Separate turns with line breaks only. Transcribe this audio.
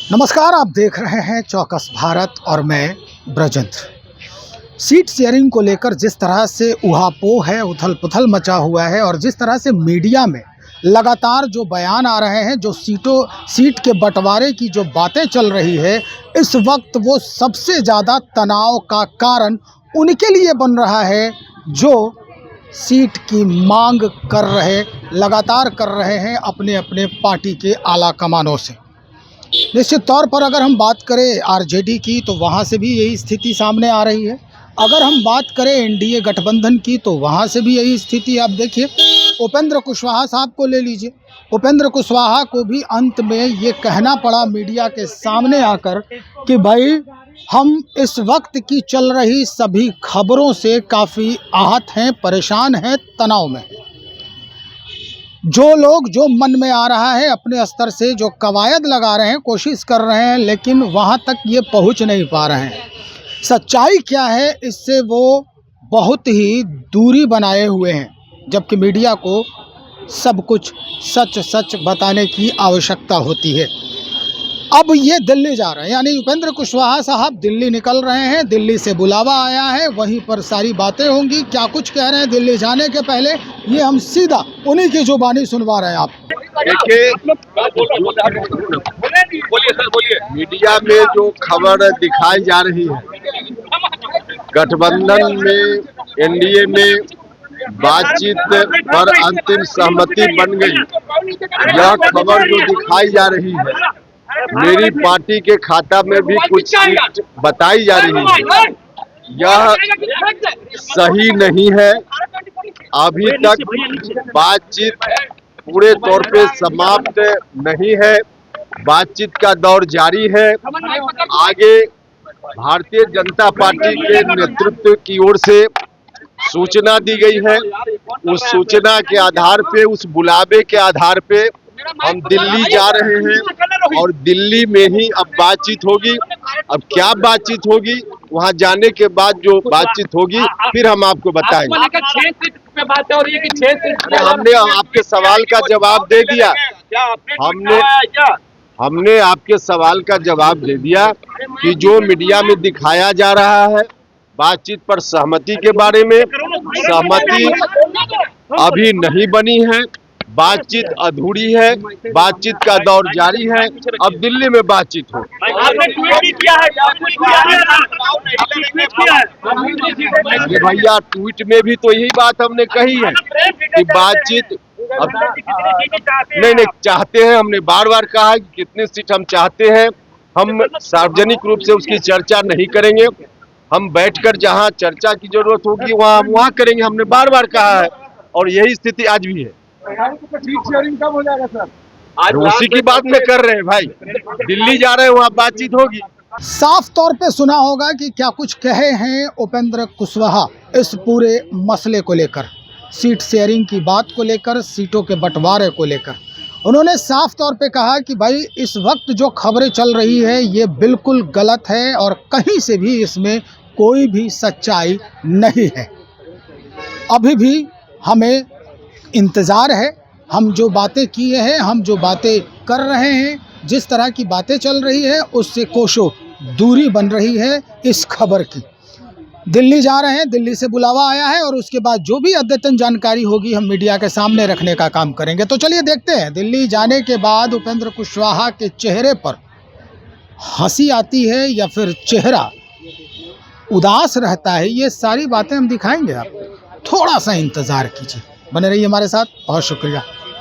नमस्कार, आप देख रहे हैं चौकस भारत और मैं ब्रजेंद्र। सीट शेयरिंग को लेकर जिस तरह से उहापोह है, उथल पुथल मचा हुआ है और जिस तरह से मीडिया में लगातार जो बयान आ रहे हैं, जो सीट के बंटवारे की जो बातें चल रही है, इस वक्त वो सबसे ज़्यादा तनाव का कारण उनके लिए बन रहा है जो सीट की मांग लगातार कर रहे हैं अपने अपने पार्टी के आला कमानों से। निश्चित तौर पर अगर हम बात करें आरजेडी की तो वहाँ से भी यही स्थिति सामने आ रही है। अगर हम बात करें एनडीए गठबंधन की तो वहाँ से भी यही स्थिति। आप देखिए, उपेंद्र कुशवाहा साहब को ले लीजिए। उपेंद्र कुशवाहा को भी अंत में ये कहना पड़ा मीडिया के सामने आकर कि भाई हम इस वक्त की चल रही सभी खबरों से काफ़ी आहत हैं, परेशान हैं, तनाव में हैं। जो लोग जो मन में आ रहा है अपने स्तर से जो कवायद लगा रहे हैं, कोशिश कर रहे हैं, लेकिन वहाँ तक ये पहुँच नहीं पा रहे हैं। सच्चाई क्या है इससे वो बहुत ही दूरी बनाए हुए हैं, जबकि मीडिया को सब कुछ सच सच बताने की आवश्यकता होती है। अब ये दिल्ली जा रहे हैं, यानी उपेंद्र कुशवाहा साहब दिल्ली निकल रहे हैं। दिल्ली से बुलावा आया है, वहीं पर सारी बातें होंगी। क्या कुछ कह रहे हैं दिल्ली जाने के पहले, ये हम सीधा उन्हीं की जुबानी सुनवा रहे हैं। आप
देखिए, मीडिया में जो खबर दिखाई जा रही है, गठबंधन में एनडीए में बातचीत पर अंतिम सहमति बन गई, यह खबर जो दिखाई जा रही है, मेरी पार्टी के खाता में भी कुछ सीट बताई जा रही है, यह सही नहीं है। अभी तक बातचीत पूरे तौर पे समाप्त नहीं है, बातचीत का दौर जारी है। आगे भारतीय जनता पार्टी के नेतृत्व की ओर से सूचना दी गई है। उस सूचना के आधार पे, उस बुलावे के आधार पे हम दिल्ली जा रहे हैं और दिल्ली में ही अब बातचीत होगी। अब क्या बातचीत होगी, वहां जाने के बाद जो बातचीत होगी फिर हम आपको बताएंगे। हमने आपके सवाल का जवाब दे दिया। हमने आपके सवाल का जवाब दे दिया कि जो मीडिया में दिखाया जा रहा है बातचीत पर सहमति के बारे में, सहमति अभी नहीं बनी है, बातचीत अधूरी है, बातचीत का दौर जारी है। अब दिल्ली में बातचीत हो। भैया, ट्वीट में भी तो यही बात हमने कही है कि बातचीत अब नहीं चाहते हैं। हमने बार बार कहा है कि कितनी सीट हम चाहते हैं, हम सार्वजनिक रूप से उसकी चर्चा नहीं करेंगे। हम बैठकर जहां चर्चा की जरूरत होगी वहां करेंगे। हमने बार बार कहा है और यही स्थिति आज भी है।
सीट शेयरिंग कब हो जाएगा सर?
आज उसी की बात में कर रहे हैं भाई। दिल्ली जा रहे हैं, वहाँ बातचीत होगी।
साफ तौर पे सुना होगा कि क्या कुछ कहे हैं उपेंद्र कुशवाहा इस पूरे मसले को लेकर, सीट शेयरिंग की बात को लेकर, सीटों के बंटवारे को लेकर। उन्होंने साफ तौर पे कहा कि भाई इस वक्त जो खबरें चल रही है ये बिल्कुल गलत है और कहीं से भी इसमें कोई भी सच्चाई नहीं है। अभी भी हमें इंतज़ार है। हम जो बातें किए हैं, हम जो बातें कर रहे हैं, जिस तरह की बातें चल रही है उससे कोसों दूरी बन रही है इस खबर की। दिल्ली जा रहे हैं, दिल्ली से बुलावा आया है और उसके बाद जो भी अद्यतन जानकारी होगी हम मीडिया के सामने रखने का काम करेंगे। तो चलिए देखते हैं दिल्ली जाने के बाद उपेंद्र कुशवाहा के चेहरे पर हंसी आती है या फिर चेहरा उदास रहता है। ये सारी बातें हम दिखाएंगे आपको, थोड़ा सा इंतज़ार कीजिए। बने रहिए हमारे साथ। बहुत शुक्रिया।